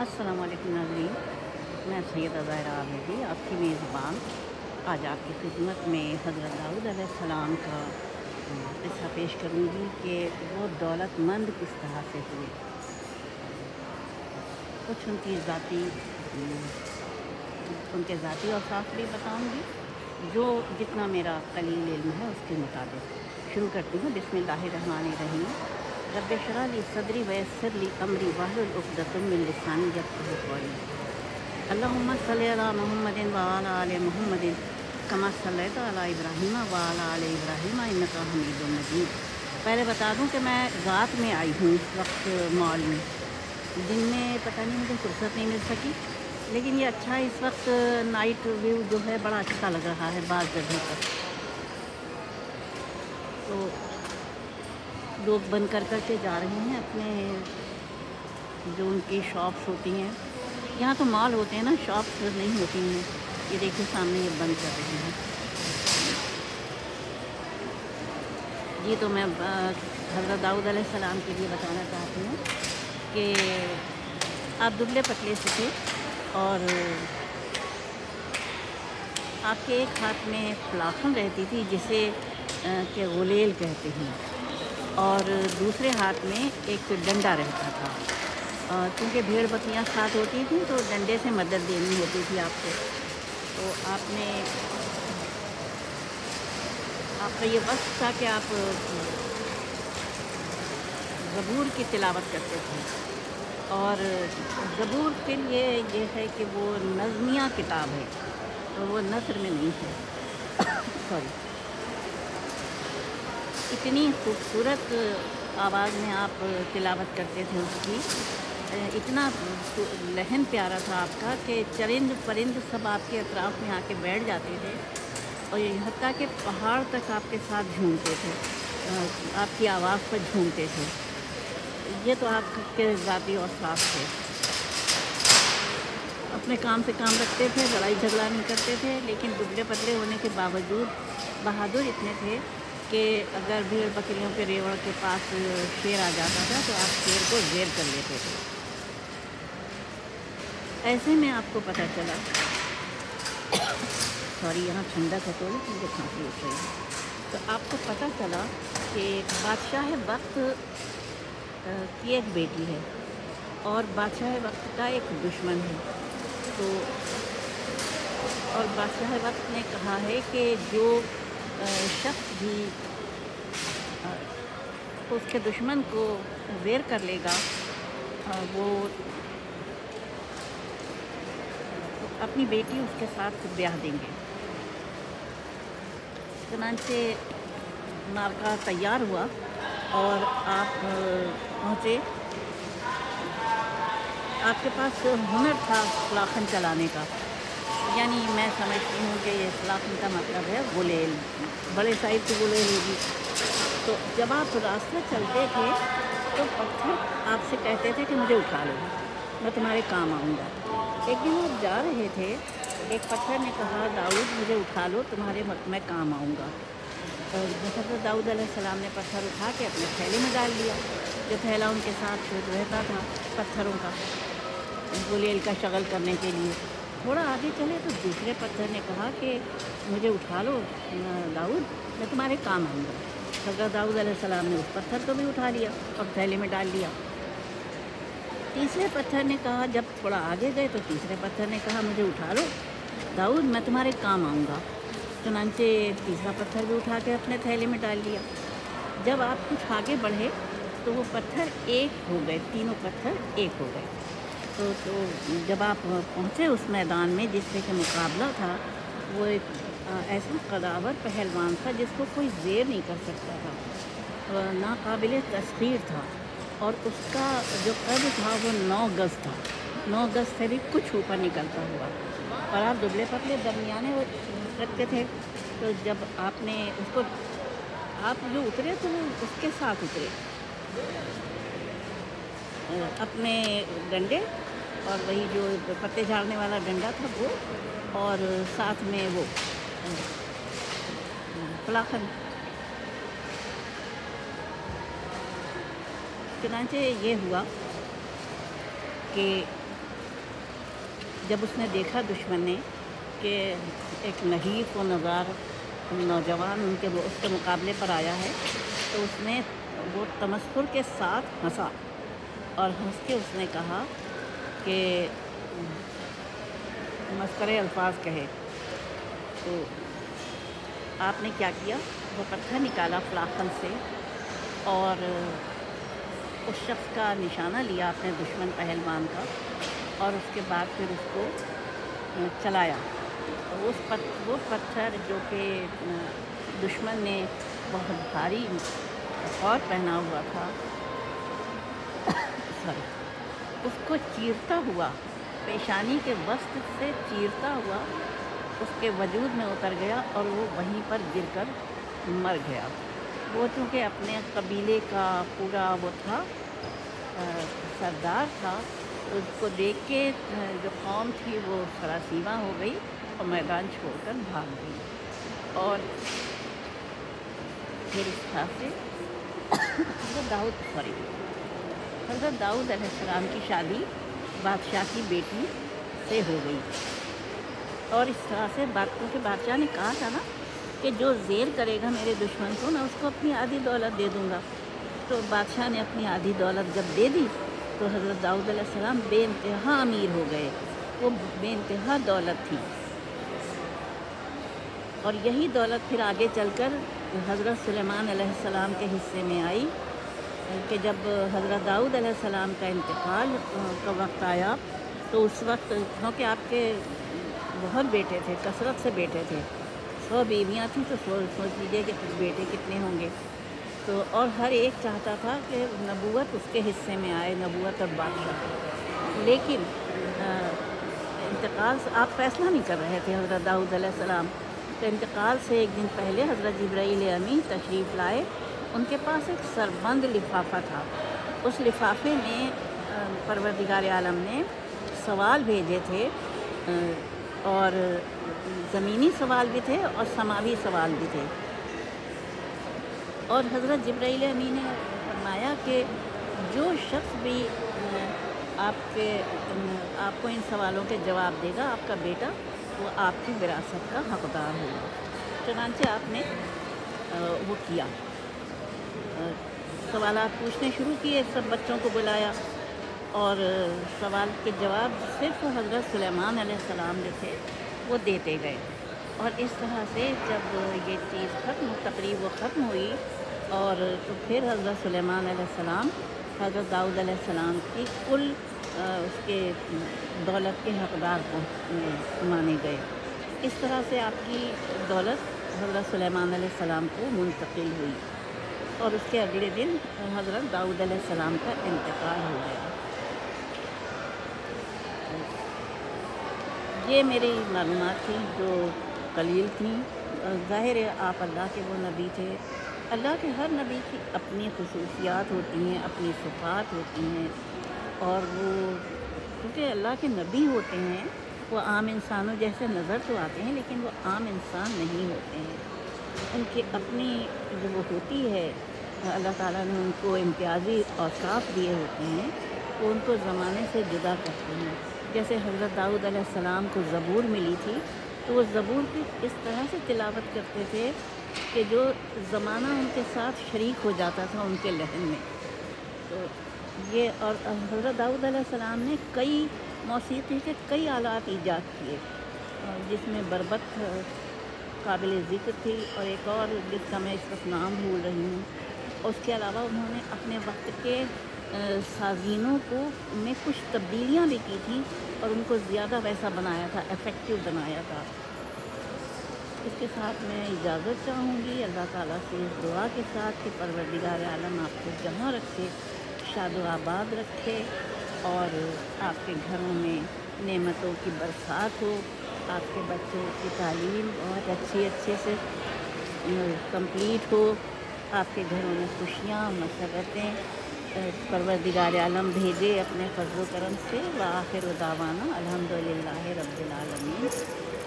अस्सलाम वालेकुम नाज़रीन, मैं सैयदा ज़ाहिरा आबिदी आपकी मेज़बान आज आपकी खिदमत में हज़रत दाऊद अलैहिस्सलाम का किस्सा पेश करूँगी कि वो दौलतमंद किस तरह से हुए। कुछ उनके ज़ाती औसाफ़ भी बताऊँगी, जो जितना मेरा कलील इल्म है उसके मुताबिक। शुरू करती हूँ। बिस्मिल्लाहिर्रहमानिर्रहीम। रब्बि इश्रह ली सदरी वयस्सिर ली अमरी वहलुल उक़दतम मिन लिसानी यफ़क़हू क़ौली। अल्लाहुम्मा सल्लि अला मुहम्मदिन व अला आलि मुहम्मदिन कमा सल्लैता अला इब्राहीम व अला आलि इब्राहीम इन्नका हमीदुम मजीद। पहले बता दूँ कि मैं रात में आई हूँ इस वक्त मॉल में। दिन में पता नहीं मुझे फुर्सत नहीं मिल सकी, लेकिन ये अच्छा इस वक्त नाइट व्यू जो है बड़ा अच्छा लग रहा है बाज़ जगह पर। तो लोग बंद कर के जा रहे हैं अपने जो उनकी शॉप्स होती हैं। यहाँ तो मॉल होते हैं ना, शॉप्स नहीं होती हैं। ये देखिए सामने ये बंद कर रहे हैं। जी तो मैं हज़रत दाऊद अलैहिस्सलाम के लिए बताना चाहती हूँ कि आप दुबले पतले से थे और आपके एक हाथ में फ्लाखन रहती थी जिसे के गुलेल कहते हैं, और दूसरे हाथ में एक डंडा रहता था। क्योंकि भेड़ बकरियाँ साथ होती थी तो डंडे से मदद देनी होती थी आपको। तो आपका ये वक्त था कि आप ज़बूर की तिलावत करते थे। और ज़बूर के लिए ये है कि वो नज़मिया किताब है, तो वो नस्र में नहीं है। सॉरी। इतनी खूबसूरत आवाज़ में आप तिलावत करते थे उसकी, इतना लहन प्यारा था आपका कि चरिंद परिंद सब आपके अतराफ़ में आके बैठ जाते थे, और हत्ता कि पहाड़ तक आपके साथ झूमते थे, आपकी आवाज़ पर झूमते थे। ये तो आपके ज़ाती औसाफ़ थे। अपने काम से काम रखते थे, लड़ाई झगड़ा नहीं करते थे, लेकिन दुबले पतले होने के बावजूद बहादुर इतने थे कि अगर भेड़ बकरियों के रेवड़ के पास शेर आ जाता था तो आप शेर को ज़ेर कर लेते थे। ऐसे में आपको पता चला सॉरी यहाँ ठंडक है तो मुझे खांसी उठ रही है। तो आपको पता चला कि बादशाह वक्त की एक बेटी है और बादशाह वक्त का एक दुश्मन है। तो और बादशाह वक्त ने कहा है कि जो शख्स भी उसके दुश्मन को ज़ेर कर लेगा वो अपनी बेटी उसके साथ ब्याह देंगे। चुनांचे मार्का तैयार हुआ और आप पहुँचे। आपके पास हुनर था फ्लाखन चलाने का, यानी मैं समझती हूँ कि ये फ्लाखन का मतलब है गुलेल, बड़े साइज़ की गुलेल होगी। तो जब आप रास्ते चलते थे तो पत्थर आपसे कहते थे कि मुझे उठा लो, मैं तुम्हारे काम आऊँगा। एक दिन आप जा रहे थे, एक पत्थर ने कहा दाऊद मुझे उठा लो, तुम्हारे मैं काम आऊँगा। और हज़रत दाऊद अलैहिस्सलाम ने पत्थर उठा के अपने थैले में डाल लिया, जो थैला उनके साथ रहता था पत्थरों का, गुलेल का शगल करने के लिए। थोड़ा आगे चले तो दूसरे पत्थर ने कहा कि मुझे उठा लो दाऊद, मैं तुम्हारे काम आऊँगा। हज़रत दाऊद अलैहिस्सलाम ने उस पत्थर को भी उठा लिया और थैले में डाल लिया। तीसरे पत्थर ने कहा, जब थोड़ा आगे गए तो तीसरे पत्थर ने कहा मुझे उठा लो दाऊद, मैं तुम्हारे काम आऊँगा। चुनांचे तीसरा पत्थर भी उठा के अपने थैले में डाल लिया। जब आप कुछ आगे बढ़े तो वो पत्थर एक हो गए, तीनों पत्थर एक हो गए। तो जब आप पहुँचे उस मैदान में जिससे कि मुकाबला था, वो एक ऐसा कदावर पहलवान था जिसको कोई ज़ेर नहीं कर सकता था, नाकाबिले तस्खीर था, और उसका जो कद था वो 9 गज़ था, 9 गज़ से भी कुछ ऊपर निकलता हुआ। और आप दुबले पतले दरमियाने कद के थे। तो जब आपने उसको आप जो उतरे तो वो उसके साथ उतरे, अपने डंडे और वही जो पत्ते झाड़ने वाला डंडा था वो, और साथ में वो फ्लाखन। चुनांचे ये हुआ कि جب اس نے دیکھا دشمن نے کہ ایک نحیف و نزار نوجوان اس کے مقابلے پر آیا ہے، تو اس نے وہ تمسخر کے ساتھ ہنسا، اور ہنس کے اس نے کہا کہ مسخرے الفاظ کہے۔ تو آپ نے کیا کیا، وہ پتھر نکالا فلاخن سے اور اس شخص کا نشانہ لیا اپنے دشمن پہلوان کا، اور اس کے بعد پھر اس کو چلایا۔ وہ پتھر جو کہ دشمن نے بہت بھاری اور پہنا ہوا تھا، اس کو چیرتا ہوا، پیشانی کے وسط سے چیرتا ہوا اس کے وجود میں اتر گیا، اور وہ وہیں پر گر کر مر گیا۔ وہ چونکہ اپنے قبیلے کا پورا وہ تھا، سردار تھا، اس کو دیکھ کے جو قوم تھی وہ سراسیمہ ہو گئی اور میدان چھوڑ کر بھاگ گئی۔ اور پھر اس طرح سے حضرت داؤد علیہ السلام کی شادی بادشاہ کی بیٹی سے ہو گئی، اور اس طرح سے کیونکہ بادشاہ نے کہا تھا نا کہ جو زیر کرے گا میرے دشمن کو، میں اس کو اپنی آدھی دولت دے دوں گا۔ تو بادشاہ نے اپنی آدھی دولت جب دے دی تو حضرت داؤد علیہ السلام بے انتہا امیر ہو گئے، وہ بے انتہا دولت تھی۔ اور یہی دولت پھر آگے چل کر حضرت سلیمان علیہ السلام کے حصے میں آئی، کہ جب حضرت داؤد علیہ السلام کا انتقال کا وقت آیا تو اس وقت کیونکہ آپ کے بہت بیٹے تھے، کثرت سے بیٹے تھے، 100 بیویاں تھیں، تو سوچ لیجیے کہ بیٹے کتنے ہوں گے۔ تو اور ہر ایک چاہتا تھا کہ نبوت اس کے حصے میں آئے، نبوت اور بادشاہ۔ لیکن انتقال سے آپ فیصلہ نہیں کر رہے تھے حضرت داؤد علیہ السلام، تو انتقال سے ایک دن پہلے حضرت جبرائیل امین تشریف لائے۔ ان کے پاس ایک سربند لفافہ تھا، اس لفافے میں پروردگار عالم نے سوال بھیجے تھے، اور زمینی سوال بھی تھے اور سماوی سوال بھی تھے۔ اور حضرت جبرائیل امین نے فرمایا کہ جو شخص بھی آپ کو ان سوالوں کے جواب دے گا، آپ کا بیٹا وہ آپ کی وراثت کا حقدار ہوگا۔ چنانچہ آپ نے وہ کیا، سوالات پوچھنے شروع کیے، سب بچوں کو بلایا، اور سوال کے جواب صرف حضرت سلیمان علیہ السلام جو تھے وہ دیتے گئے۔ اور اس طرح سے جب یہ چیز تقریب وہ ختم ہوئی، اور تو پھر حضرت سلیمان علیہ السلام حضرت داؤد علیہ السلام کی کل اس کے دولت کے حقدار مانے گئے۔ اس طرح سے آپ کی دولت حضرت سلیمان علیہ السلام کو منتقل ہوئی، اور اس کے اگلے دن حضرت داؤد علیہ السلام کا انتقال ہو گیا۔ یہ میری معلومات تھیں جو قلیل تھیں۔ ظاہر ہے آپ اللہ کے وہ نبی تھے، اللہ کے ہر نبی کی اپنی خصوصیات ہوتی ہیں، اپنی صفات ہوتی ہیں، اور وہ کیونکہ اللہ کے نبی ہوتے ہیں، وہ عام انسانوں جیسے نظر تو آتے ہیں لیکن وہ عام انسان نہیں ہوتے ہیں۔ ان کی اپنی جو وہ ہوتی ہے، اللہ تعالیٰ نے ان کو امتیازی اوصاف دیے ہوتے ہیں، وہ ان کو زمانے سے جدا کرتے ہیں۔ جیسے حضرت داؤد علیہ السلام کو زبور ملی تھی، تو وہ زبور کی اس طرح سے تلاوت کرتے تھے کہ جو زمانہ ان کے ساتھ شریک ہو جاتا تھا ان کے لحن میں۔ تو یہ اور حضرت داؤد علیہ السلام نے کئی موسیقی کے کئی آلات ایجاد کیے، جس میں بربط قابل ذکر تھی، اور ایک اور جس کا میں اس وقت نام بھول رہی ہوں۔ اس کے علاوہ انہوں نے اپنے وقت کے سازینوں کو میں کچھ تبدیلیاں بھی کی تھیں، اور ان کو زیادہ ویسا بنایا تھا، افیکٹو بنایا تھا۔ اس کے ساتھ میں اجازت چاہوں گی اللہ تعالیٰ سے اس دعا کے ساتھ کہ پروردگار عالم آپ کو جمع رکھے، شاد و آباد رکھے، اور آپ کے گھروں میں نعمتوں کی برسات ہو، آپ کے بچوں کی تعلیم بہت اچھے سے کمپلیٹ ہو، آپ کے گھروں میں خوشیاں مسرتیں پروردگار عالم بھیجے اپنے فضل و کرم سے۔ وآخر دعوانا الحمدللہ رب العالمین،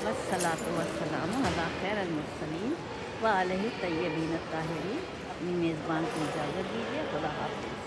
والصلاۃ والسلام علی خیر المرسلین وعلیہ الطیبین الطاہرین۔ اپنی میزبان کو اجازت دیجیے، خدا حافظ۔